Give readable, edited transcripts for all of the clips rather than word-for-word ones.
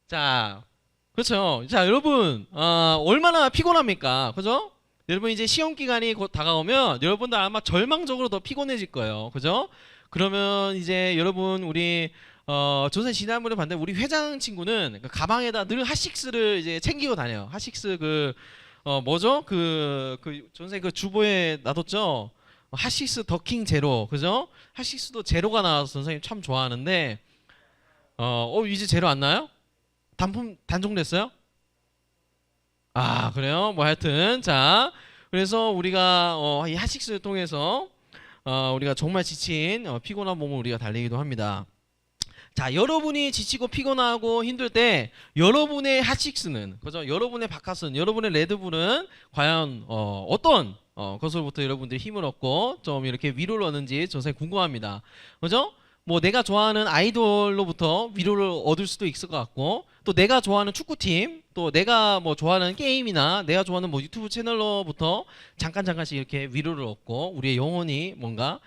자, 그렇죠. 자, 여러분, 얼마나 피곤합니까? 그죠? 여러분 이제 시험 기간이 곧 다가오면 여러분들 아마 절망적으로 더 피곤해질 거예요. 그죠? 그러면 이제 여러분 우리 조선 지난번에 봤는데 우리 회장 친구는 그 가방에다 늘 핫식스를 이제 챙기고 다녀요. 핫식스 그 뭐죠? 그 전생 그 주보에 놔뒀죠. 핫식스 더킹 제로, 그죠? 핫식스도 제로가 나와서 선생님 참 좋아하는데 이제 제로 안 나요? 단품 단종됐어요? 아, 그래요? 뭐 하여튼 자, 그래서 우리가 이 핫식스를 통해서 우리가 정말 지친 피곤한 몸을 우리가 달리기도 합니다. 자, 여러분이 지치고 피곤하고 힘들 때 여러분의 핫식스는, 그죠? 여러분의 바카스는, 여러분의 레드불은 과연 어떤 것으로부터 여러분들이 힘을 얻고 좀 이렇게 위로를 얻는지 저는 궁금합니다. 그죠? 뭐 내가 좋아하는 아이돌로부터 위로를 얻을 수도 있을 것 같고, 또 내가 좋아하는 축구팀, 또 내가 뭐 좋아하는 게임이나 내가 좋아하는 뭐 유튜브 채널로부터 잠깐씩 이렇게 위로를 얻고 우리의 영혼이 뭔가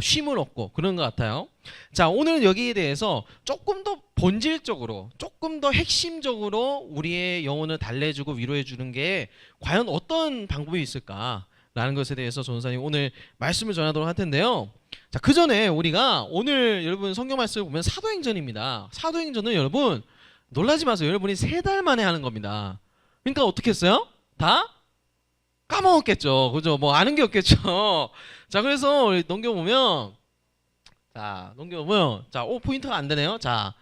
쉼을 얻고 그런 것 같아요. 자, 오늘은 여기에 대해서 조금 더 본질적으로, 조금 더 핵심적으로 우리의 영혼을 달래주고 위로해주는 게 과연 어떤 방법이 있을까라는 것에 대해서 전사님 오늘 말씀을 전하도록 할 텐데요. 자, 그 전에 우리가 오늘 여러분 성경 말씀을 보면 사도행전입니다. 사도행전은 여러분 놀라지 마세요. 여러분이 3달 만에 하는 겁니다. 그러니까 어떻게 했어요? 다 까먹었겠죠. 그죠? 뭐 아는 게 없겠죠. 자, 그래서 넘겨보면, 자, 포인트가 안 되네요. 자,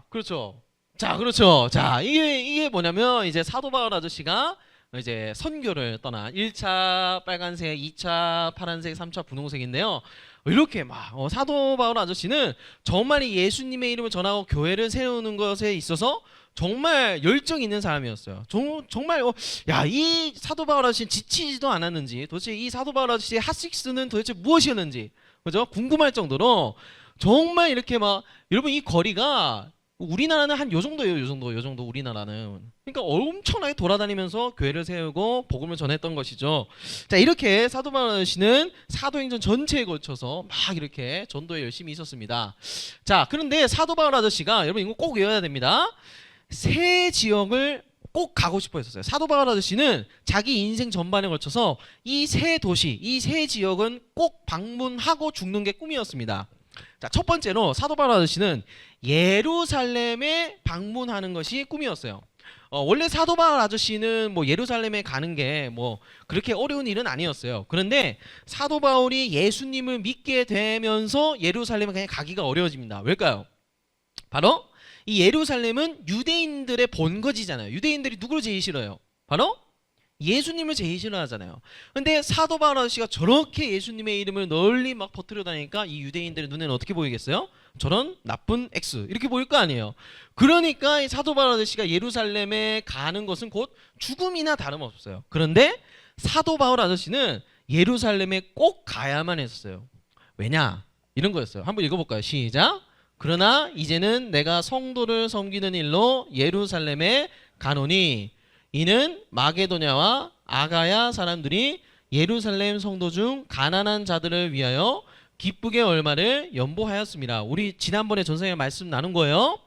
그렇죠. 자, 그렇죠. 자, 이게 뭐냐면, 이제 사도 바울 아저씨가 이제 선교를 떠난 1차 빨간색, 2차 파란색, 3차 분홍색인데요. 이렇게 막 사도 바울 아저씨는 정말 이 예수님의 이름을 전하고 교회를 세우는 것에 있어서 정말 열정 있는 사람이었어요. 정말 야, 이 사도 바울 아저씨는 지치지도 않았는지, 도대체 이 사도 바울 아저씨의 핫식스는 도대체 무엇이었는지, 그죠? 궁금할 정도로 정말 이렇게 막, 여러분 이 거리가 우리나라는 한 요 정도예요. 요 정도 우리나라는. 그러니까 엄청나게 돌아다니면서 교회를 세우고 복음을 전했던 것이죠. 자, 이렇게 사도 바울 아저씨는 사도행전 전체에 걸쳐서 막 이렇게 전도에 열심히 있었습니다. 자, 그런데 사도 바울 아저씨가, 여러분 이거 꼭 외워야 됩니다. 세 지역을 꼭 가고 싶어 했었어요. 사도 바울 아저씨는 자기 인생 전반에 걸쳐서 이 세 도시, 이 세 지역은 꼭 방문하고 죽는 게 꿈이었습니다. 자, 첫 번째로 사도 바울 아저씨는 예루살렘에 방문하는 것이 꿈이었어요. 원래 사도 바울 아저씨는 뭐 예루살렘에 가는 게 뭐 그렇게 어려운 일은 아니었어요. 그런데 사도 바울이 예수님을 믿게 되면서 예루살렘에 그냥 가기가 어려워집니다. 왜일까요? 바로 이 예루살렘은 유대인들의 본거지잖아요. 유대인들이 누구를 제일 싫어요? 바로 예수님을 제일 싫어하잖아요. 근데 사도 바울 아저씨가 저렇게 예수님의 이름을 널리 막 퍼뜨려 다니니까 이 유대인들의 눈에는 어떻게 보이겠어요? 저런 나쁜 X 이렇게 보일 거 아니에요. 그러니까 이 사도 바울 아저씨가 예루살렘에 가는 것은 곧 죽음이나 다름없어요. 그런데 사도 바울 아저씨는 예루살렘에 꼭 가야만 했었어요. 왜냐? 이런 거였어요. 한번 읽어볼까요? 시작. 그러나 이제는 내가 성도를 섬기는 일로 예루살렘에 가노니 이는 마게도냐와 아가야 사람들이 예루살렘 성도 중 가난한 자들을 위하여 기쁘게 얼마를 연보하였습니다. 우리 지난번에 전생에 말씀 나눈 거예요.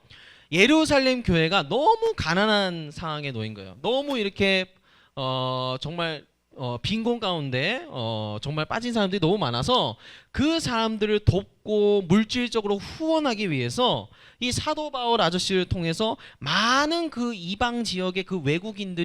예루살렘 교회가 너무 가난한 상황에 놓인 거예요. 너무 이렇게 정말 빈곤 가운데 정말 빠진 사람들이 너무 많아서 그 사람들을 돕고 물질적으로 후원하기 위해서 이 사도 바울 아저씨를 통해서 많은 그 이방 지역의 그 외국인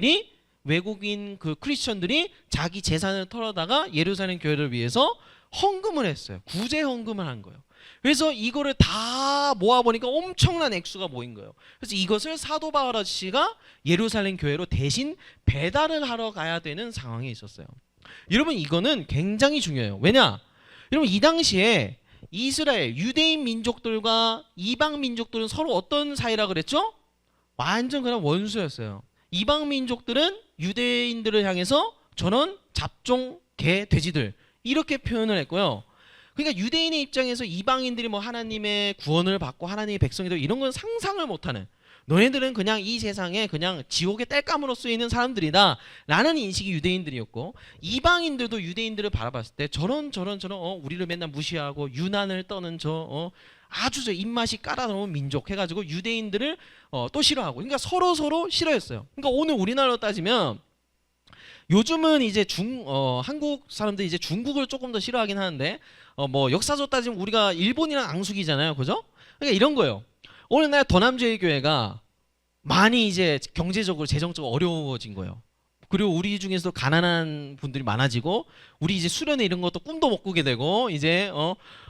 그 크리스천들이 자기 재산을 털어다가 예루살렘 교회를 위해서 헌금을 했어요. 구제 헌금을 한 거예요. 그래서 이거를 다 모아보니까 엄청난 액수가 모인 거예요. 그래서 이것을 사도 바울 아저씨가 예루살렘 교회로 대신 배달을 하러 가야 되는 상황에 있었어요. 여러분 이거는 굉장히 중요해요. 왜냐? 여러분 이 당시에 이스라엘 유대인 민족들과 이방 민족들은 서로 어떤 사이라 그랬죠? 완전 그냥 원수였어요. 이방 민족들은 유대인들을 향해서 저는 잡종 개 돼지들 이렇게 표현을 했고요. 그러니까 유대인의 입장에서 이방인들이 뭐 하나님의 구원을 받고 하나님의 백성이들 이런 건 상상을 못하는, 너네들은 그냥 이 세상에 그냥 지옥의 땔감으로 쓰이는 사람들이다 라는 인식이 유대인들이었고, 이방인들도 유대인들을 바라봤을 때 저런 우리를 맨날 무시하고 유난을 떠는 아주 저 입맛이 까다로운 민족 해가지고 유대인들을 또 싫어하고, 그러니까 서로 싫어했어요. 그러니까 오늘 우리나라로 따지면 요즘은 이제 한국 사람들이 이제 중국을 조금 더 싫어하긴 하는데 뭐 역사적으로 따지면 우리가 일본이랑 앙숙이잖아요, 그죠? 그러니까 이런 거예요. 오늘날 더남제일교회가 많이 이제 경제적으로 재정적으로 어려워진 거예요. 그리고 우리 중에서 가난한 분들이 많아지고, 우리 이제 수련회 이런 것도 꿈도 못 꾸게 되고, 이제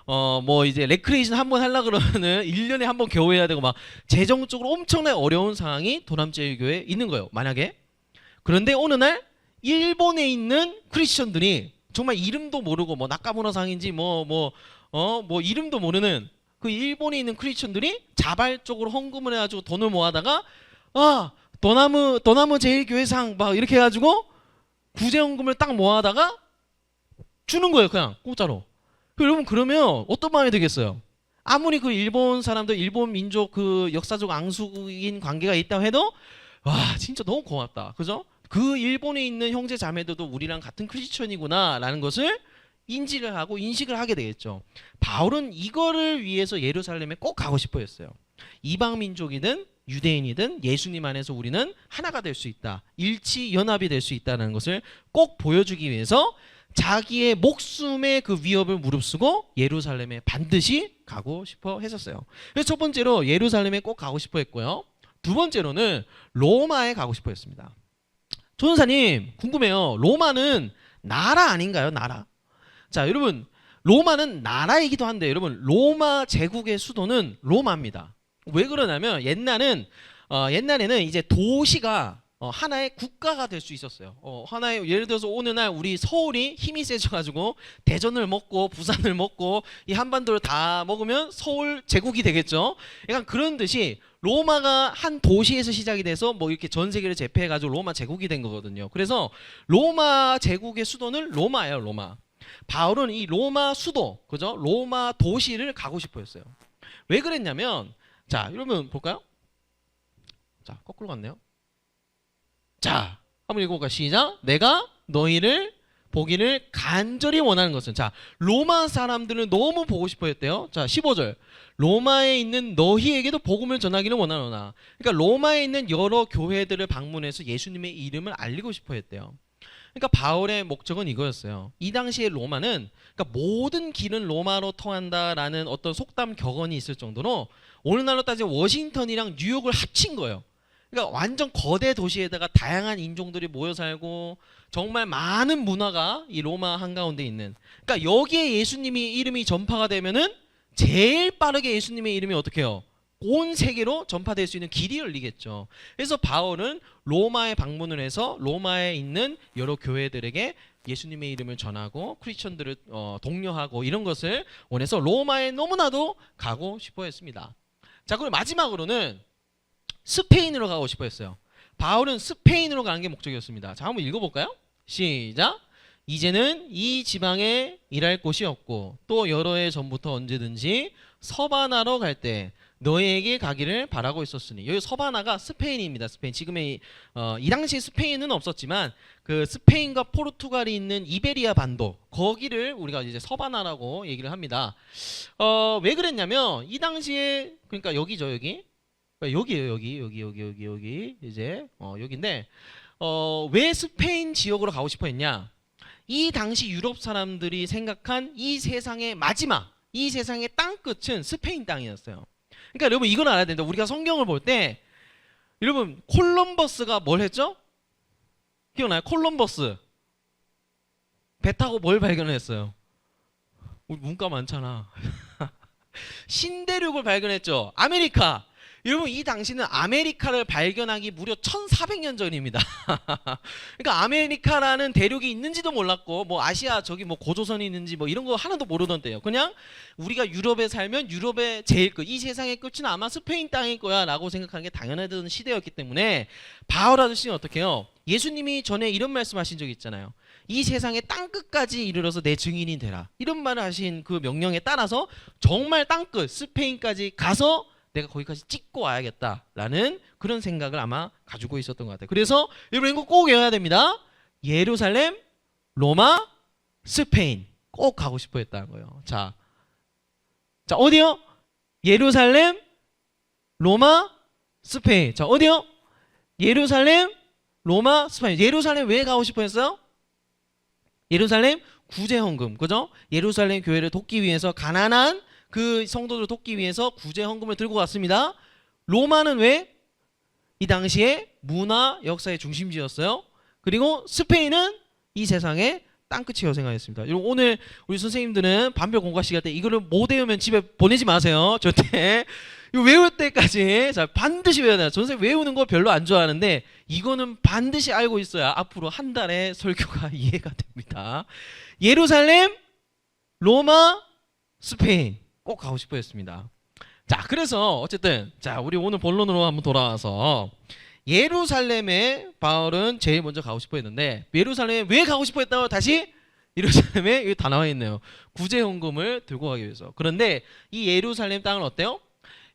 뭐 이제 레크레이션 한 번 하려 그러면은 1년에 한 번 겨우 해야 되고, 막 재정적으로 엄청나게 어려운 상황이 도남제일교회에 있는 거예요, 만약에. 그런데 어느 날 일본에 있는 크리스천들이 정말 이름도 모르고 뭐 나카무라상인지 뭐 이름도 모르는 그 일본에 있는 크리스천들이 자발적으로 헌금을 해가지고 돈을 모아다가 도나무 제일교회상 막 이렇게 해가지고 구제헌금을 딱 모아다가 주는 거예요, 그냥 공짜로. 여러분, 그러면 어떤 마음이 들겠어요? 아무리 그 일본 사람들, 일본 민족 그 역사적 앙숙인 관계가 있다고 해도 와, 진짜 너무 고맙다, 그죠? 그 일본에 있는 형제 자매들도 우리랑 같은 크리스천이구나라는 것을 인지를 하고 인식을 하게 되겠죠. 바울은 이거를 위해서 예루살렘에 꼭 가고 싶어 했어요. 이방 민족이든 유대인이든 예수님 안에서 우리는 하나가 될 수 있다, 일치 연합이 될 수 있다는 것을 꼭 보여주기 위해서 자기의 목숨의 그 위협을 무릅쓰고 예루살렘에 반드시 가고 싶어 했었어요. 그래서 첫 번째로 예루살렘에 꼭 가고 싶어 했고요. 두 번째로는 로마에 가고 싶어 했습니다. 조선사님, 궁금해요. 로마는 나라 아닌가요? 나라. 자, 여러분, 로마는 나라이기도 한데, 여러분, 로마 제국의 수도는 로마입니다. 왜 그러냐면 옛날에는 이제 도시가 하나의 국가가 될 수 있었어요. 하나의, 예를 들어서 오늘날 우리 서울이 힘이 세져가지고 대전을 먹고 부산을 먹고 이 한반도를 다 먹으면 서울 제국이 되겠죠. 약간 그런 듯이 로마가 한 도시에서 시작이 돼서 뭐 이렇게 전 세계를 제패해가지고 로마 제국이 된 거거든요. 그래서 로마 제국의 수도는 로마예요, 로마. 바울은 이 로마 수도, 그죠? 로마 도시를 가고 싶어 했어요. 왜 그랬냐면, 자, 여러분 볼까요? 자, 거꾸로 갔네요. 자, 한번 읽어볼까요? 시작. 내가 너희를 보기를 간절히 원하는 것은, 자, 로마 사람들은 너무 보고 싶어 했대요. 자, 15절. 로마에 있는 너희에게도 복음을 전하기를 원하노라. 그러니까 로마에 있는 여러 교회들을 방문해서 예수님의 이름을 알리고 싶어 했대요. 그러니까 바울의 목적은 이거였어요. 이 당시에 로마는, 그러니까 모든 길은 로마로 통한다라는 어떤 속담 격언이 있을 정도로 오늘날로 따지면 워싱턴이랑 뉴욕을 합친 거예요. 그러니까 완전 거대 도시에다가 다양한 인종들이 모여 살고 정말 많은 문화가 이 로마 한가운데 있는, 그러니까 여기에 예수님이 이름이 전파가 되면은 제일 빠르게 예수님의 이름이 어떻게 해요? 온 세계로 전파될 수 있는 길이 열리겠죠. 그래서 바울은 로마에 방문을 해서 로마에 있는 여러 교회들에게 예수님의 이름을 전하고 크리스천들을 독려하고 이런 것을 원해서 로마에 너무나도 가고 싶어 했습니다. 자, 그리고 마지막으로는 스페인으로 가고 싶어 했어요. 바울은 스페인으로 가는 게 목적이었습니다. 자, 한번 읽어볼까요? 시작. 이제는 이 지방에 일할 곳이 없고 또 여러 해 전부터 언제든지 서바나로 갈 때 너희에게 가기를 바라고 있었으니, 여기 서바나가 스페인입니다. 스페인. 지금의 이 당시 스페인은 없었지만 그 스페인과 포르투갈이 있는 이베리아 반도, 거기를 우리가 이제 서바나라고 얘기를 합니다. 왜 그랬냐면 이 당시에, 그러니까 여기죠, 여기예요, 여기 이제 여기인데 왜 스페인 지역으로 가고 싶어 했냐? 이 당시 유럽 사람들이 생각한 이 세상의 마지막, 이 세상의 땅끝은 스페인 땅이었어요. 그러니까 여러분, 이건 알아야 된다. 우리가 성경을 볼 때, 여러분, 콜럼버스가 뭘 했죠? 기억나요? 콜럼버스 배 타고 뭘 발견했어요? 우리 문과 많잖아. 신대륙을 발견했죠. 아메리카. 여러분, 이 당시는 아메리카를 발견하기 무려 1400년 전입니다. 그러니까 아메리카라는 대륙이 있는지도 몰랐고, 뭐 아시아 저기 뭐 고조선이 있는지 뭐 이런 거 하나도 모르던 때예요. 그냥 우리가 유럽에 살면 유럽의 제일 끝, 이 세상의 끝은 아마 스페인 땅일 거야 라고 생각하는 게 당연하던 시대였기 때문에 바울 아저씨는 어떻게 해요? 예수님이 전에 이런 말씀하신 적이 있잖아요. 이 세상의 땅끝까지 이르러서 내 증인이 되라, 이런 말을 하신 그 명령에 따라서 정말 땅끝 스페인까지 가서 내가 거기까지 찍고 와야겠다라는 그런 생각을 아마 가지고 있었던 것 같아요. 그래서 여러분, 이거 꼭 외워야 됩니다. 예루살렘, 로마, 스페인 꼭 가고 싶어 했다는 거예요. 자, 어디요? 예루살렘, 로마, 스페인. 자, 어디요? 예루살렘, 로마, 스페인. 예루살렘 왜 가고 싶어 했어요? 예루살렘 구제헌금, 그죠? 예루살렘 교회를 돕기 위해서, 가난한 그 성도들을 돕기 위해서 구제헌금을 들고 갔습니다. 로마는 왜? 이 당시에 문화 역사의 중심지였어요. 그리고 스페인은 이 세상의 땅끝이 여생하였습니다. 여러분, 오늘 우리 선생님들은 반별 공과 시간 때 이거를 못 외우면 집에 보내지 마세요. 절대. 이거 외울 때까지 자 반드시 외워야 돼요. 선생님 외우는 거 별로 안 좋아하는데 이거는 반드시 알고 있어야 앞으로 한 달에 설교가 이해가 됩니다. 예루살렘, 로마, 스페인 꼭 가고 싶어 했습니다. 자, 그래서 어쨌든 자, 우리 오늘 본론으로 한번 돌아와서 예루살렘에 바울은 제일 먼저 가고 싶어 했는데, 예루살렘에 왜 가고 싶어 했다고? 다시 예루살렘에 여기 다 나와 있네요. 구제헌금을 들고 가기 위해서. 그런데 이 예루살렘 땅은 어때요?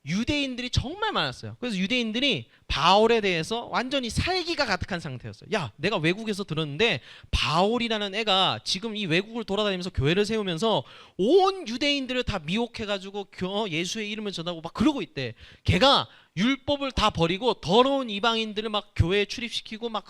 유대인들이 정말 많았어요. 그래서 유대인들이 바울에 대해서 완전히 살기가 가득한 상태였어요. 야, 내가 외국에서 들었는데 바울이라는 애가 지금 이 외국을 돌아다니면서 교회를 세우면서 온 유대인들을 다 미혹해가지고 예수의 이름을 전하고 막 그러고 있대. 걔가 율법을 다 버리고 더러운 이방인들을 막 교회에 출입시키고 막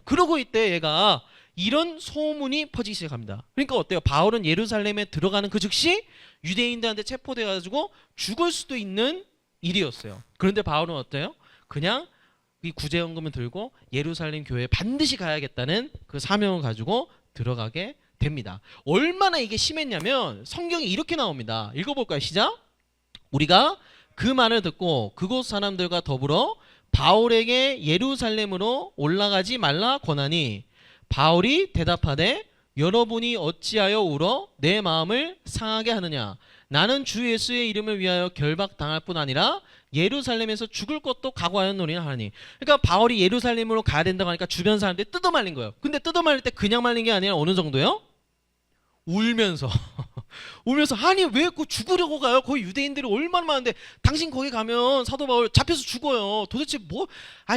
그러고 있대. 얘가. 이런 소문이 퍼지기 시작합니다. 그러니까 어때요? 바울은 예루살렘에 들어가는 그 즉시 유대인들한테 체포돼가지고 죽을 수도 있는 일이었어요. 그런데 바울은 어때요? 그냥 이 구제헌금을 들고 예루살렘 교회에 반드시 가야겠다는 그 사명을 가지고 들어가게 됩니다. 얼마나 이게 심했냐면 성경이 이렇게 나옵니다. 읽어볼까요? 시작. 우리가 그 말을 듣고 그곳 사람들과 더불어 바울에게 예루살렘으로 올라가지 말라 권하니, 바울이 대답하되 여러분이 어찌하여 울어 내 마음을 상하게 하느냐. 나는 주 예수의 이름을 위하여 결박당할 뿐 아니라 예루살렘에서 죽을 것도 각오하였노니라 하니. 그러니까 바울이 예루살렘으로 가야 된다고 하니까 주변 사람들이 뜯어말린 거예요. 근데 뜯어말릴 때 그냥 말린 게 아니라 어느 정도요? 울면서 울면서, 아니 왜 그 죽으려고 가요? 거기 유대인들이 얼마나 많은데 당신 거기 가면 사도 바울 잡혀서 죽어요. 도대체 뭐,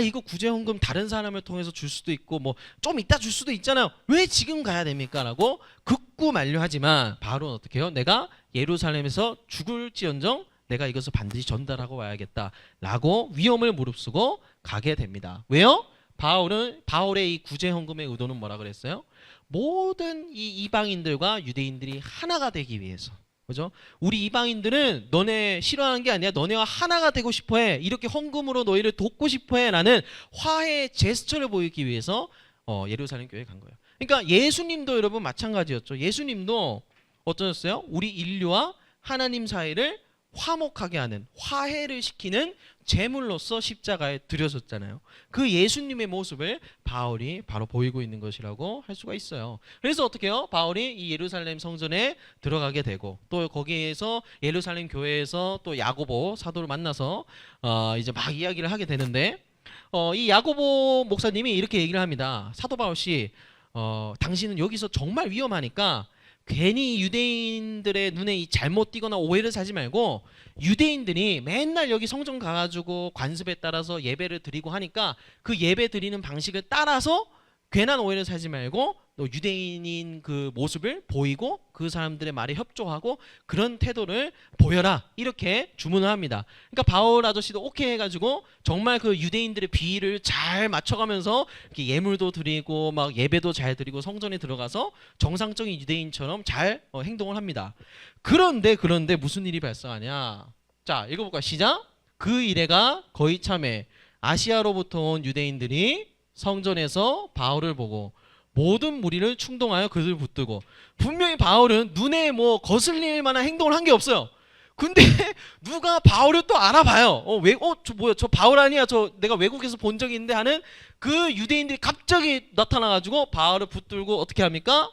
이거 구제헌금 다른 사람을 통해서 줄 수도 있고 뭐 좀 이따 줄 수도 있잖아요. 왜 지금 가야 됩니까? 라고 극구 만류하지만 바울은 어떻게 해요? 내가 예루살렘에서 죽을지언정 내가 이것을 반드시 전달하고 와야겠다 라고 위험을 무릅쓰고 가게 됩니다. 왜요? 바울의 이 구제헌금의 의도는 뭐라 그랬어요? 모든 이 이방인들과 유대인들이 하나가 되기 위해서. 그죠? 우리 이방인들은 너네 싫어하는 게 아니야. 너네와 하나가 되고 싶어해. 이렇게 헌금으로 너희를 돕고 싶어해. 라는 화해의 제스처를 보이기 위해서 예루살렘 교회에 간 거예요. 그러니까 예수님도 여러분 마찬가지였죠. 예수님도 어떠셨어요? 우리 인류와 하나님 사이를 화목하게 하는, 화해를 시키는 제물로서 십자가에 드려졌잖아요. 그 예수님의 모습을 바울이 바로 보이고 있는 것이라고 할 수가 있어요. 그래서 어떻게 해요? 바울이 이 예루살렘 성전에 들어가게 되고, 또 거기에서 예루살렘 교회에서 또 야고보 사도를 만나서 이제 막 이야기를 하게 되는데, 이 야고보 목사님이 이렇게 얘기를 합니다. 사도 바울 씨, 당신은 여기서 정말 위험하니까 괜히 유대인들의 눈에 이 잘못 띄거나 오해를 사지 말고, 유대인들이 맨날 여기 성전 가가지고 관습에 따라서 예배를 드리고 하니까 그 예배 드리는 방식을 따라서 괜한 오해를 사지 말고 또 유대인인 그 모습을 보이고 그 사람들의 말에 협조하고 그런 태도를 보여라, 이렇게 주문을 합니다. 그러니까 바울 아저씨도 오케이 해가지고 정말 그 유대인들의 비위를 잘 맞춰가면서 이렇게 예물도 드리고 막 예배도 잘 드리고 성전에 들어가서 정상적인 유대인처럼 잘 행동을 합니다. 그런데 무슨 일이 발생하냐? 자, 읽어볼까요? 시작. 그 이래가 거의 참에 아시아로부터 온 유대인들이 성전에서 바울을 보고 모든 무리를 충동하여 그를 붙들고. 분명히 바울은 눈에 뭐 거슬릴 만한 행동을 한 게 없어요. 근데 누가 바울을 또 알아봐요. 저 뭐야, 저 바울 아니야, 저 내가 외국에서 본 적이 있는데 하는 그 유대인들이 갑자기 나타나가지고 바울을 붙들고 어떻게 합니까?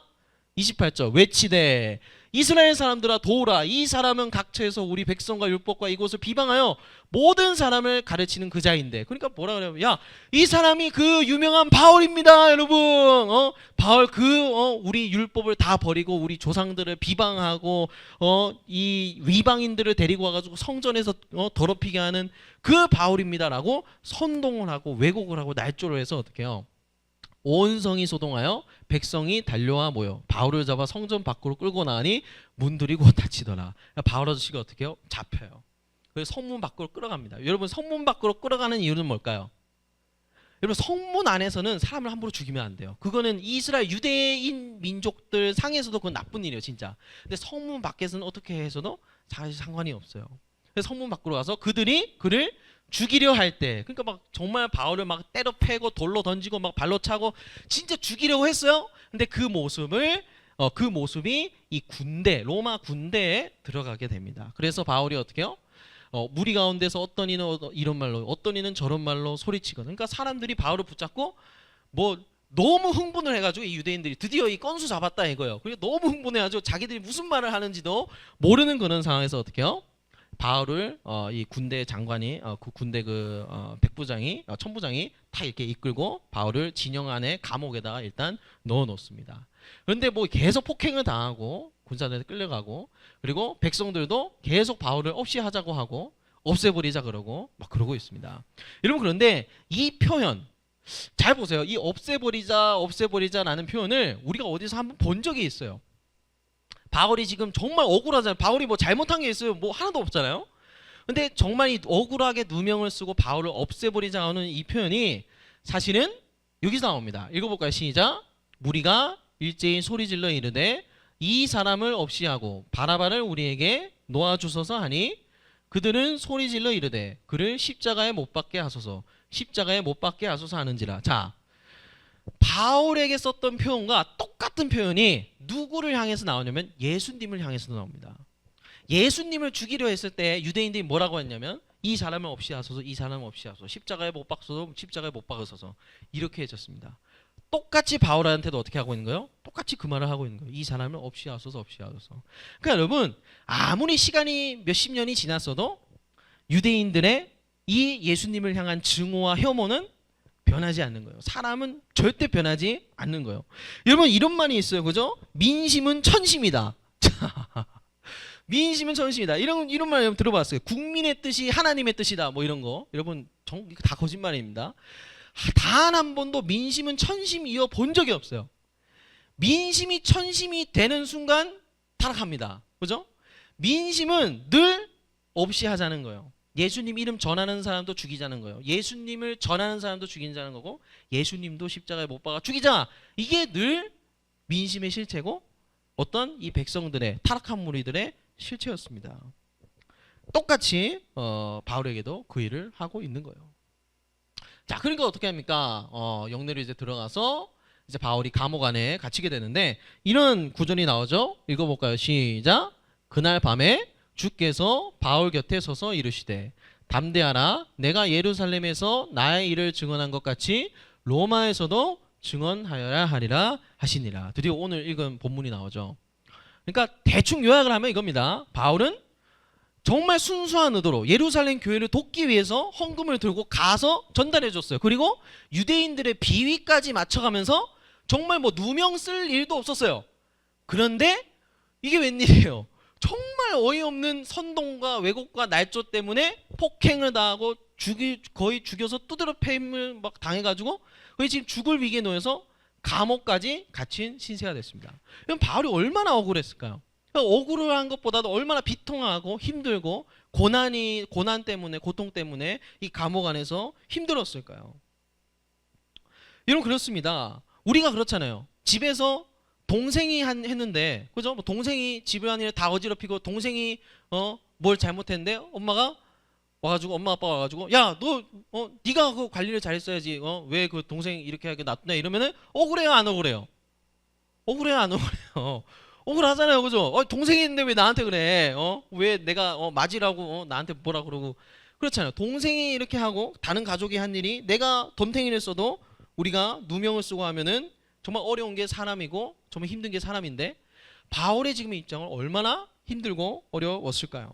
28절 외치되 이스라엘 사람들아 도우라. 이 사람은 각처에서 우리 백성과 율법과 이곳을 비방하여 모든 사람을 가르치는 그 자인데. 그러니까 뭐라 그래요? 야, 이 사람이 그 유명한 바울입니다, 여러분. 바울 우리 율법을 다 버리고 우리 조상들을 비방하고 이 이방인들을 데리고 와가지고 성전에서 더럽히게 하는 그 바울입니다라고 선동을 하고 왜곡을 하고 날조를 해서 어떻게 해요? 온 성이 소동하여 백성이 달려와 모여 바울을 잡아 성전 밖으로 끌고 나가니 문들이 곧 닫히더라. 바울 아저씨가 어떻게 해요? 잡혀요. 그래서 성문 밖으로 끌어갑니다. 여러분 성문 밖으로 끌어가는 이유는 뭘까요? 여러분 성문 안에서는 사람을 함부로 죽이면 안 돼요. 그거는 이스라엘 유대인 민족들 상에서도 그건 나쁜 일이에요 진짜. 근데 성문 밖에서는 어떻게 해서도 사실 상관이 없어요. 그래서 성문 밖으로 가서 그들이 그를 죽이려 할 때, 그러니까 막 정말 바울을 막 때려 패고 돌로 던지고 막 발로 차고 진짜 죽이려고 했어요. 근데 그 모습이 이 군대, 로마 군대에 들어가게 됩니다. 그래서 바울이 어떻게 해요? 무리 가운데서 어떤 이는 이런 말로, 어떤 이는 저런 말로 소리치거든. 그러니까 사람들이 바울을 붙잡고 뭐 너무 흥분을 해가지고 이 유대인들이 드디어 이 건수 잡았다 이거예요. 그리고 너무 흥분해가지고 자기들이 무슨 말을 하는지도 모르는 그런 상황에서 어떻게 해요? 바울을 이 군대 장관이 그 군대 백부장이 천부장이 다 이렇게 이끌고 바울을 진영 안에 감옥에다가 일단 넣어 놓습니다. 그런데 뭐 계속 폭행을 당하고 군사들한테 끌려가고 그리고 백성들도 계속 바울을 없이 하자고 하고 없애버리자 그러고 막 그러고 있습니다. 여러분 그런데 이 표현 잘 보세요. 이 없애버리자라는 표현을 우리가 어디서 한번 본 적이 있어요. 바울이 지금 정말 억울하잖아요. 바울이 뭐 잘못한 게 있어요? 뭐 하나도 없잖아요. 근데 정말 이 억울하게 누명을 쓰고 바울을 없애버리자 하는 이 표현이 사실은 여기서 나옵니다. 읽어볼까요? 시작. 무리가 일제히 소리질러 이르되 이 사람을 없이 하고 바라바를 우리에게 놓아주소서 하니 그들은 소리질러 이르되 그를 십자가에 못 박게 하소서 십자가에 못 박게 하소서 하는지라. 자, 바울에게 썼던 표현과 똑같은 표현이 누구를 향해서 나오냐면 예수님을 향해서 나옵니다. 예수님을 죽이려 했을 때 유대인들이 뭐라고 했냐면 이 사람을 없이 하소서 이 사람을 없이 하소서 십자가에 못 박소서 십자가에 못 박으소서 이렇게 해줬습니다. 똑같이 바울한테도 어떻게 하고 있는 거예요? 똑같이 그 말을 하고 있는 거예요. 이 사람을 없이 하소서 없이 하소서. 그러니까 여러분 아무리 시간이 몇십 년이 지났어도 유대인들의 이 예수님을 향한 증오와 혐오는 변하지 않는 거예요. 사람은 절대 변하지 않는 거예요. 여러분 이런 말이 있어요. 그죠? 민심은 천심이다. 민심은 천심이다. 이런 말 여러분 들어봤어요. 국민의 뜻이 하나님의 뜻이다. 뭐 이런 거. 여러분 다 거짓말입니다. 단 한 번도 민심은 천심 이어 본 적이 없어요. 민심이 천심이 되는 순간 타락합니다. 그죠? 민심은 늘 없이 하자는 거예요. 예수님 이름 전하는 사람도 죽이자는 거예요. 예수님을 전하는 사람도 죽이자는 거고 예수님도 십자가에 못 박아 죽이자. 이게 늘 민심의 실체고 어떤 이 백성들의 타락한 무리들의 실체였습니다. 똑같이 바울에게도 그 일을 하고 있는 거예요. 자, 그러니까 어떻게 합니까? 영내로 이제 들어가서 이제 바울이 감옥 안에 갇히게 되는데 이런 구절이 나오죠. 읽어볼까요? 시작. 그날 밤에 주께서 바울 곁에 서서 이르시되 담대하라 내가 예루살렘에서 나의 일을 증언한 것 같이 로마에서도 증언하여야 하리라 하시니라. 드디어 오늘 읽은 본문이 나오죠. 그러니까 대충 요약을 하면 이겁니다. 바울은 정말 순수한 의도로 예루살렘 교회를 돕기 위해서 헌금을 들고 가서 전달해 줬어요. 그리고 유대인들의 비위까지 맞춰가면서 정말 뭐 누명 쓸 일도 없었어요. 그런데 이게 웬일이에요? 정말 어이없는 선동과 왜곡과 날조 때문에 폭행을 당하고 거의 죽여서 두드려 팹을 막 당해가지고 거의 지금 죽을 위기에 놓여서 감옥까지 갇힌 신세가 됐습니다. 그럼 바울이 얼마나 억울했을까요? 그러니까 억울한 것보다도 얼마나 비통하고 힘들고 고난 때문에 고통 때문에 이 감옥 안에서 힘들었을까요? 여러분 그렇습니다. 우리가 그렇잖아요. 집에서 동생이 했는데 그죠? 뭐 동생이 집안일 다 어지럽히고 동생이 뭘 잘못했는데 엄마가 와가지고 엄마 아빠가 와가지고 야 너 네가 그 관리를 잘했어야지 왜 그 동생 이렇게 하게 놔두냐 이러면은 억울해요 안 억울해요? 억울해요 안 억울해요? 억울하잖아요 그죠? 동생이 있는데 왜 나한테 그래? 왜 내가 맞으라고 나한테 뭐라 그러고 그렇잖아요. 동생이 이렇게 하고 다른 가족이 한 일이 내가 덤탱이를 써도 우리가 누명을 쓰고 하면은 정말 어려운 게 사람이고 정말 힘든 게 사람인데 바울의 지금 입장은 얼마나 힘들고 어려웠을까요?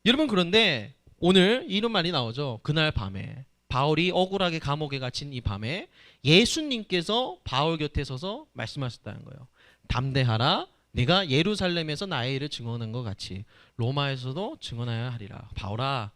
여러분 그런데 오늘 이런 말이 나오죠. 그날 밤에 바울이 억울하게 감옥에 갇힌 이 밤에 예수님께서 바울 곁에 서서 말씀하셨다는 거예요. 담대하라 내가 예루살렘에서 나의 일을 증언한 것 같이 로마에서도 증언해야 하리라. 바울아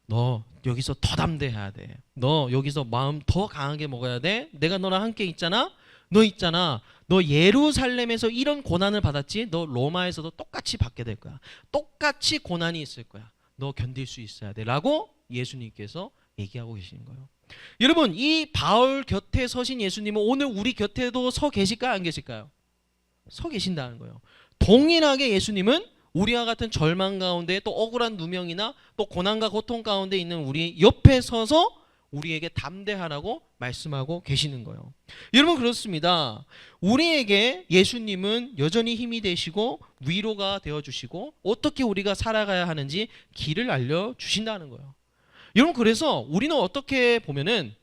너 여기서 더 담대해야 돼. 너 여기서 마음 더 강하게 먹어야 돼. 내가 너랑 함께 있잖아. 너 있잖아. 너 예루살렘에서 이런 고난을 받았지? 너 로마에서도 똑같이 받게 될 거야. 똑같이 고난이 있을 거야. 너 견딜 수 있어야 돼. 라고 예수님께서 얘기하고 계시는 거예요. 여러분, 이 바울 곁에 서신 예수님은 오늘 우리 곁에도 서 계실까요? 안 계실까요? 서 계신다는 거예요. 동일하게 예수님은 우리와 같은 절망 가운데 또 억울한 누명이나 또 고난과 고통 가운데 있는 우리 옆에 서서 우리에게 담대하라고 말씀하고 계시는 거예요. 여러분, 그렇습니다. 우리에게 예수님은 여전히 힘이 되시고 위로가 되어주시고 어떻게 우리가 살아가야 하는지 길을 알려주신다는 거예요. 여러분, 그래서 우리는 어떻게 보면은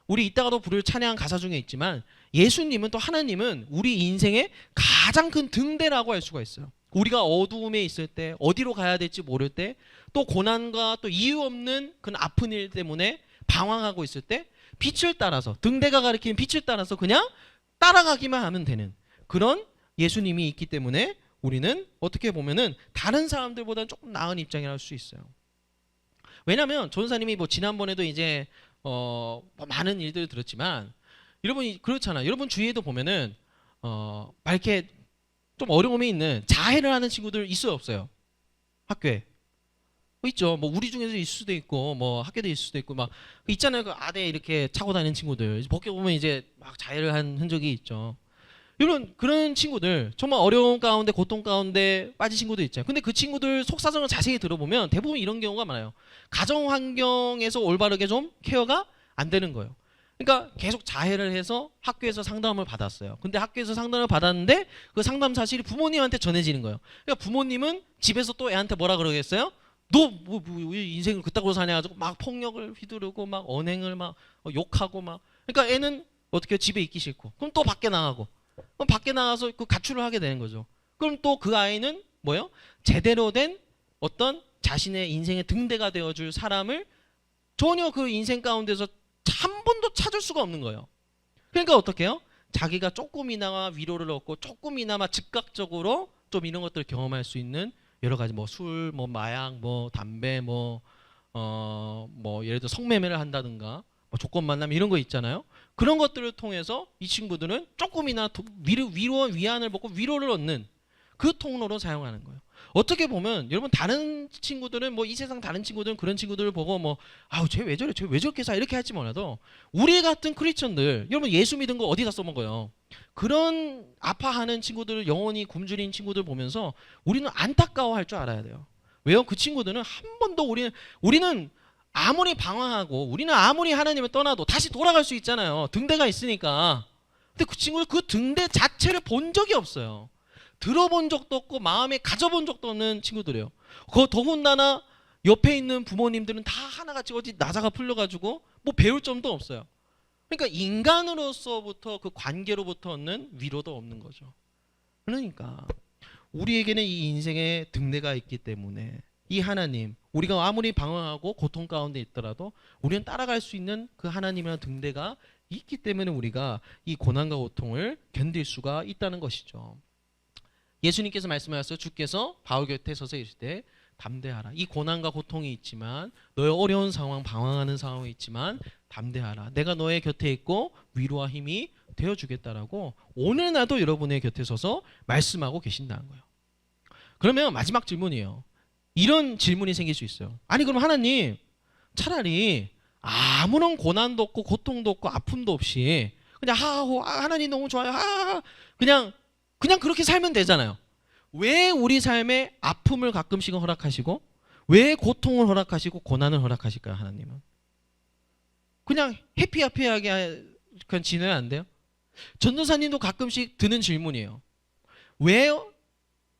우리 이따가도 부를 찬양 가사 중에 있지만 예수님은 또 하나님은 우리 인생의 가장 큰 등대라고 할 수가 있어요. 우리가 어두움에 있을 때 어디로 가야 될지 모를 때 또 고난과 또 이유 없는 그 아픈 일 때문에 방황하고 있을 때 빛을 따라서 등대가 가리키는 빛을 따라서 그냥 따라가기만 하면 되는 그런 예수님이 있기 때문에 우리는 어떻게 보면은 다른 사람들보다는 조금 나은 입장이라 할 수 있어요. 왜냐하면 전사님이 뭐 지난번에도 이제 많은 일들을 들었지만 여러분이 그렇잖아요. 여러분 주위에도 보면은 막 이렇게 좀 어려움이 있는 자해를 하는 친구들 있어요, 없어요? 학교에 뭐 있죠. 뭐 우리 중에서 있을 수도 있고 뭐 학교도 있을 수도 있고 막 있잖아요. 그 아대 이렇게 차고 다니는 친구들 벗겨 보면 이제 막 자해를 한 흔적이 있죠. 이런 그런 친구들 정말 어려움 가운데 고통 가운데 빠진 친구도 있잖아요. 근데 그 친구들 속사정을 자세히 들어보면 대부분 이런 경우가 많아요. 가정 환경에서 올바르게 좀 케어가 안 되는 거예요. 그러니까 계속 자해를 해서 학교에서 상담을 받았어요. 근데 학교에서 상담을 받았는데 그 상담 사실이 부모님한테 전해지는 거예요. 그러니까 부모님은 집에서 또 애한테 뭐라 그러겠어요? 너 왜 인생을 그따구로 사냐 가지고 막 폭력을 휘두르고 막 언행을 막 욕하고 막 그러니까 애는 어떻게 집에 있기 싫고 그럼 또 밖에 나가고 그럼 밖에 나가서 그 가출을 하게 되는 거죠. 그럼 또 그 아이는 뭐요? 제대로 된 어떤 자신의 인생의 등대가 되어줄 사람을 전혀 그 인생 가운데서 한 번도 찾을 수가 없는 거예요. 그러니까 어떻게 해요? 자기가 조금이나마 위로를 얻고 조금이나마 즉각적으로 좀 이런 것들을 경험할 수 있는 여러 가지 뭐 술, 뭐 마약, 뭐 담배, 뭐 예를 들어 성매매를 한다든가 뭐 조건 만남 이런 거 있잖아요. 그런 것들을 통해서 이 친구들은 조금이나 위로와 위안을 받고 위로를 얻는 그 통로로 사용하는 거예요. 어떻게 보면 여러분 다른 친구들은 뭐 이 세상 다른 친구들은 그런 친구들을 보고 뭐 아우 쟤 왜 저래 쟤 왜 저렇게 사 이렇게 할지 몰라도 우리 같은 크리스천들 여러분 예수 믿은 거 어디다 써먹어요. 그런 아파하는 친구들을 영원히 굶주린 친구들 보면서 우리는 안타까워할 줄 알아야 돼요. 왜요? 그 친구들은 한 번도 우리는 아무리 방황하고 우리는 아무리 하나님을 떠나도 다시 돌아갈 수 있잖아요. 등대가 있으니까. 근데 그 친구는 그 등대 자체를 본 적이 없어요. 들어본 적도 없고 마음에 가져본 적도 없는 친구들이에요. 더군다나 옆에 있는 부모님들은 다 하나같이 어디 나사가 풀려가지고 뭐 배울 점도 없어요. 그러니까 인간으로서부터 그 관계로부터 얻는 위로도 없는 거죠. 그러니까 우리에게는 이 인생의 등대가 있기 때문에 이 하나님 우리가 아무리 방황하고 고통 가운데 있더라도 우리는 따라갈 수 있는 그 하나님이라는 등대가 있기 때문에 우리가 이 고난과 고통을 견딜 수가 있다는 것이죠. 예수님께서 말씀하셨어요. 주께서 바울 곁에 서서 있을 때 담대하라. 이 고난과 고통이 있지만 너의 어려운 상황 방황하는 상황이 있지만 담대하라. 내가 너의 곁에 있고 위로와 힘이 되어주겠다라고 오늘 나도 여러분의 곁에 서서 말씀하고 계신다는 거예요. 그러면 마지막 질문이에요. 이런 질문이 생길 수 있어요. 아니 그럼 하나님 차라리 아무런 고난도 없고 고통도 없고 아픔도 없이 그냥 하하호 하나님 너무 좋아요 하하 그냥 그렇게 살면 되잖아요. 왜 우리 삶에 아픔을 가끔씩은 허락하시고 왜 고통을 허락하시고 고난을 허락하실까요? 하나님은 그냥 해피하게 그냥 지내면 안 돼요? 전도사님도 가끔씩 드는 질문이에요. 왜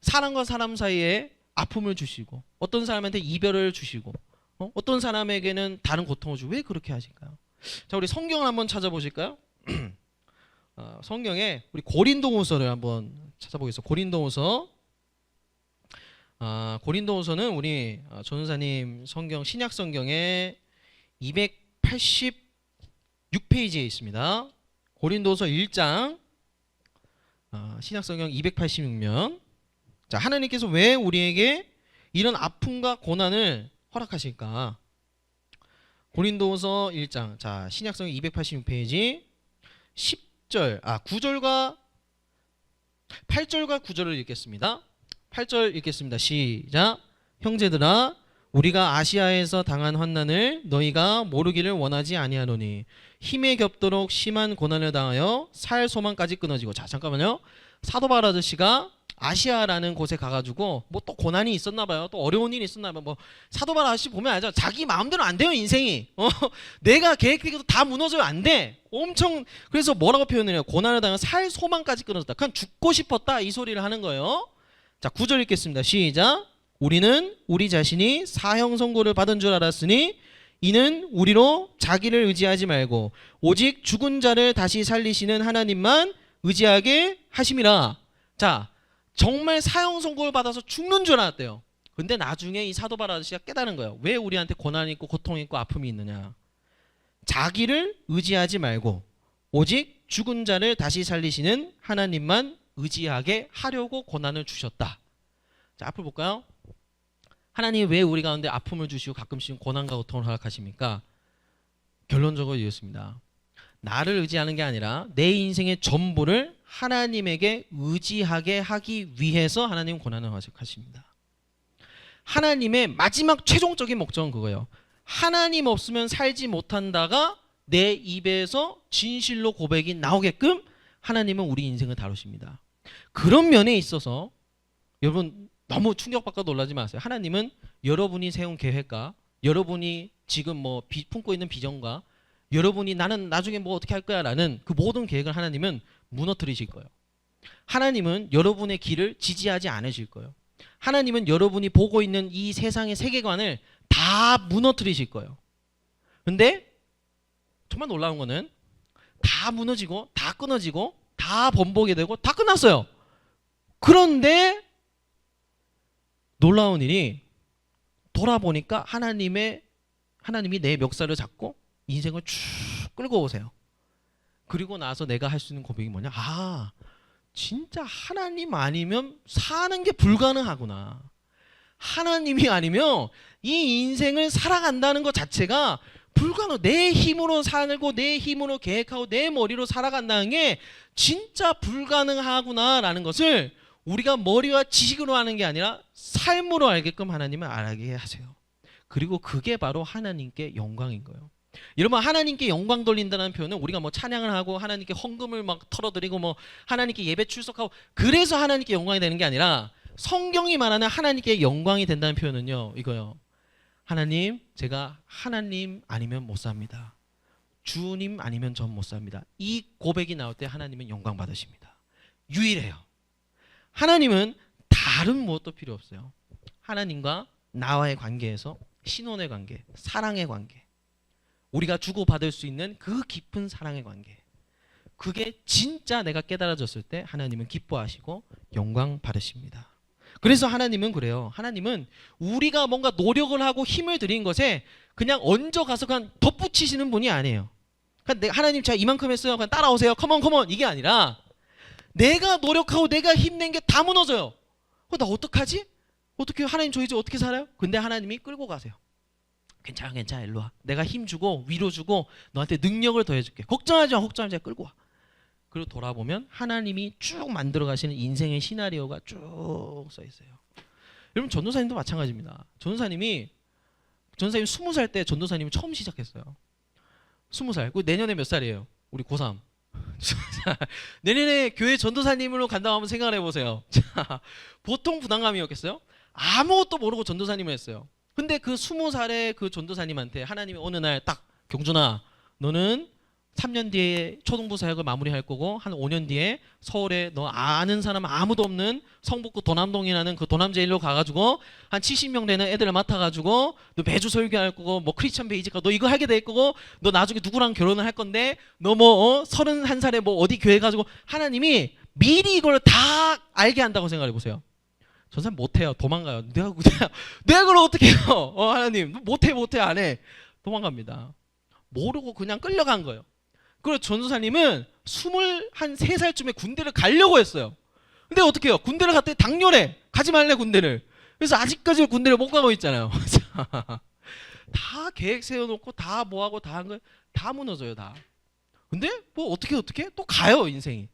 사람과 사람 사이에 아픔을 주시고 어떤 사람한테 이별을 주시고 어떤 사람에게는 다른 고통을 주고 왜 그렇게 하실까요? 자, 우리 성경을 한번 찾아보실까요? 성경에 우리 고린도후서를 한번 찾아보겠습니다. 고린도후서는 우리 전사님 성경 신약 성경에 286페이지에 있습니다. 고린도후서 1장 신약 성경 286면 자, 하나님께서 왜 우리에게 이런 아픔과 고난을 허락하실까? 고린도후서 1장 자, 신약 성경 286페이지 9절과 8절과 9절을 읽겠습니다. 8절 읽겠습니다. 시작. 형제들아 우리가 아시아에서 당한 환난을 너희가 모르기를 원하지 아니하노니 힘에 겹도록 심한 고난을 당하여 살 소망까지 끊어지고. 자 잠깐만요. 사도 바울 아저씨가 아시아라는 곳에 가가지고 뭐 또 고난이 있었나 봐요. 또 어려운 일이 있었나 봐요. 뭐 사도 바울 아저씨 보면 알죠. 자기 마음대로 안 돼요 인생이. 내가 계획되기도 다 무너져요. 안 돼. 엄청. 그래서 뭐라고 표현해요? 고난을 당하여 살 소망까지 끊어졌다. 그냥 죽고 싶었다 이 소리를 하는 거예요. 자 9절 읽겠습니다. 시작. 우리는 우리 자신이 사형 선고를 받은 줄 알았으니 이는 우리로 자기를 의지하지 말고 오직 죽은 자를 다시 살리시는 하나님만 의지하게 하심이라. 자 정말 사형 선고를 받아서 죽는 줄 알았대요. 근데 나중에 이 사도 바울 아저씨가 깨달은 거예요. 왜 우리한테 고난이 있고 고통이 있고 아픔이 있느냐. 자기를 의지하지 말고 오직 죽은 자를 다시 살리시는 하나님만 의지하게 하려고 고난을 주셨다. 자 앞으로 볼까요? 하나님 왜 우리 가운데 아픔을 주시고 가끔씩 고난과 고통을 허락하십니까? 결론적으로 이렇습니다. 나를 의지하는 게 아니라 내 인생의 전부를 하나님에게 의지하게 하기 위해서 하나님은 고난을 허락하십니다. 하나님의 마지막 최종적인 목적은 그거예요. 하나님 없으면 살지 못한다가 내 입에서 진실로 고백이 나오게끔 하나님은 우리 인생을 다루십니다. 그런 면에 있어서 여러분 너무 충격받고 놀라지 마세요. 하나님은 여러분이 세운 계획과 여러분이 지금 뭐 품고 있는 비전과 여러분이 나는 나중에 뭐 어떻게 할 거야 라는 그 모든 계획을 하나님은 무너뜨리실 거예요. 하나님은 여러분의 길을 지지하지 않으실 거예요. 하나님은 여러분이 보고 있는 이 세상의 세계관을 다 무너뜨리실 거예요. 근데 정말 놀라운 거는 다 무너지고 다 끊어지고 다 번복이 되고 다 끝났어요. 그런데 놀라운 일이 돌아보니까 하나님이 내 멱살을 잡고 인생을 쭉 끌고 오세요. 그리고 나서 내가 할 수 있는 고백이 뭐냐? 아, 진짜 하나님 아니면 사는 게 불가능하구나. 하나님이 아니면 이 인생을 살아간다는 것 자체가 불가능. 내 힘으로 살고 내 힘으로 계획하고 내 머리로 살아간다는 게 진짜 불가능하구나라는 것을 우리가 머리와 지식으로 하는 게 아니라 삶으로 알게끔 하나님을 알게 하세요. 그리고 그게 바로 하나님께 영광인 거예요. 여러분 하나님께 영광 돌린다는 표현은 우리가 뭐 찬양을 하고 하나님께 헌금을 막 털어드리고 뭐 하나님께 예배 출석하고 그래서 하나님께 영광이 되는 게 아니라 성경이 말하는 하나님께 영광이 된다는 표현은요 이거요. 하나님 제가 하나님 아니면 못 삽니다. 주님 아니면 전 못 삽니다. 이 고백이 나올 때 하나님은 영광 받으십니다. 유일해요. 하나님은 다른 무엇도 필요 없어요. 하나님과 나와의 관계에서 신혼의 관계, 사랑의 관계, 우리가 주고받을 수 있는 그 깊은 사랑의 관계, 그게 진짜 내가 깨달아졌을 때 하나님은 기뻐하시고 영광 받으십니다. 그래서 하나님은 그래요. 하나님은 우리가 뭔가 노력을 하고 힘을 들인 것에 그냥 얹어가서 그냥 덧붙이시는 분이 아니에요. 그러니까 하나님 제가 이만큼 했어요. 그냥 따라오세요. 컴온 이게 아니라 내가 노력하고 내가 힘낸 게 다 무너져요. 나 어떡하지? 어떻게 하나님 저 이제 어떻게 살아요? 근데 하나님이 끌고 가세요. 괜찮아 일로 와. 내가 힘 주고 위로 주고 너한테 능력을 더해줄게. 걱정하지 마. 끌고 와. 그리고 돌아보면 하나님이 쭉 만들어 가시는 인생의 시나리오가 쭉 써 있어요. 여러분 전도사님도 마찬가지입니다. 전도사님이 20살 때 전도사님이 처음 시작했어요. 20살. 내년에 몇 살이에요? 우리 고3. 내년에 교회 전도사님으로 간다고 한번 생각을 해보세요. 자, 보통 부담감이었겠어요? 아무것도 모르고 전도사님을 했어요. 근데 그 20살의 그 전도사님한테 하나님이 어느 날 딱 경준아 너는 3년 뒤에 초등부 사역을 마무리할 거고 한 5년 뒤에 서울에 너 아는 사람 아무도 없는 성북구 도남동이라는 그 도남제일로 가가지고 한 70명 되는 애들을 맡아가지고 너 매주 설교할 거고 뭐 크리스천 베이직가 너 이거 하게 될 거고 너 나중에 누구랑 결혼을 할 건데 너 뭐 31살에 뭐 어디 교회 가지고 하나님이 미리 이걸 다 알게 한다고 생각해 보세요. 전 사람 못해요. 도망가요. 내가 그걸 어떻게 해요? 하나님 못해 안 해. 도망갑니다. 모르고 그냥 끌려간 거예요. 그리고 전도사님은 23살쯤에 군대를 가려고 했어요. 근데 어떻게 해요? 군대를 갔더니 당뇨래. 가지 말래 군대를. 그래서 아직까지 군대를 못 가고 있잖아요. 다 계획 세워놓고 다 뭐하고 다 한 거 다 무너져요 다. 근데 뭐 어떻게 또 가요 인생이.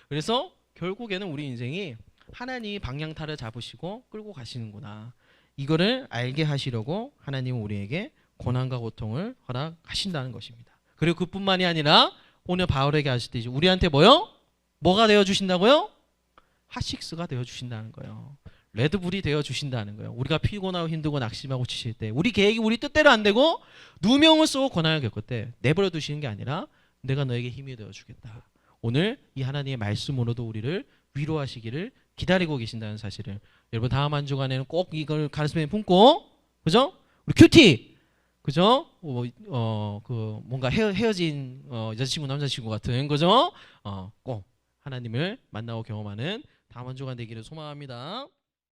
그래서 결국에는 우리 인생이 하나님이 방향타를 잡으시고 끌고 가시는구나. 이거를 알게 하시려고 하나님은 우리에게 고난과 고통을 허락하신다는 것입니다. 그리고 그뿐만이 아니라 오늘 바울에게 하시듯이 우리한테 뭐요? 뭐가 되어 주신다고요? 핫식스가 되어 주신다는 거예요. 레드불이 되어 주신다는 거예요. 우리가 피곤하고 힘들고 낙심하고 지칠 때 우리 계획이 우리 뜻대로 안 되고 누명을 쓰고 고난을 겪을 때 내버려 두시는 게 아니라 내가 너에게 힘이 되어 주겠다. 오늘 이 하나님의 말씀으로도 우리를 위로하시기를 기다리고 계신다는 사실을 여러분 다음 한 주간에는 꼭 이걸 가슴에 품고 그죠? 우리 큐티 그죠? 그 뭔가 헤어진 여자친구 남자친구 같은 그죠? 꼭 하나님을 만나고 경험하는 다음 한 주간 되기를 소망합니다.